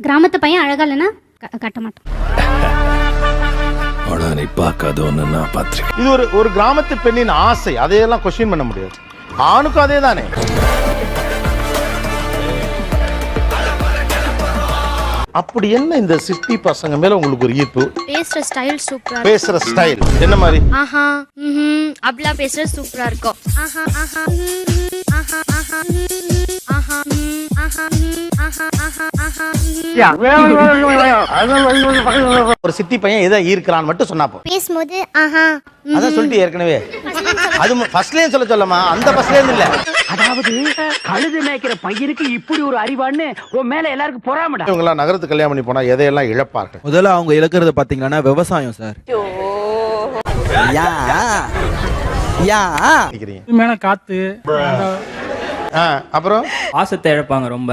கிராமத்து பையன் அழகா இல்லைன்னா கட்ட மாட்டோம். நீ பார்க்காத ஒண்ணு நான் பார்த்திருக்கேன். இது ஒரு கிராமத்து பெண்ணின் ஆசை, அதையெல்லாம் கொஸ்டின் பண்ண முடியாது. ஆணுக்கும் அதே தானே. அப்படி என்ன இந்த சிட்டி பசங்க மேல உங்களுக்கு ஒரு ஈர்ப்பு? பேசுற ஸ்டைல் சூப்பரா இருக்கு. பேசுற ஸ்டைல் என்ன மாதிரி? ஆஹா அப்படிலாம் பேசுறது சூப்பரா இருக்கும். ஆஹா ஆஹா ஆஹா ஆஹா ஆஹா ஆஹா ஆஹா ஆஹா. ஒரு சிட்டி பையன் எதை ஈர்க்கிறான்னு மட்டும் சொன்னா போ. பேசும்போது ஆஹா அதான் சொல்லிட்டு ஏற்கனவே அது ஃபர்ஸ்ட்லயே சொல்லமா, அந்த ஃபர்ஸ்ட்ல இல்ல. அதாவது கழுது மேய்க்கிற பையனுக்கு இப்படி ஒரு அறிவான்னு உன் மேல எல்லாருக்கும் பொறாமடா. இவங்க எல்லாம் நகரத்துக்கு கல்யாணம் பண்ணி போனா எதையெல்லாம் இழப்பார்கள்? முதல்ல அவங்க இழக்கிறது பாத்தீங்கன்னா விவசாயம் சார். மேல காத்து அப்புறம் பாசத்தை இழப்பாங்க ரொம்ப.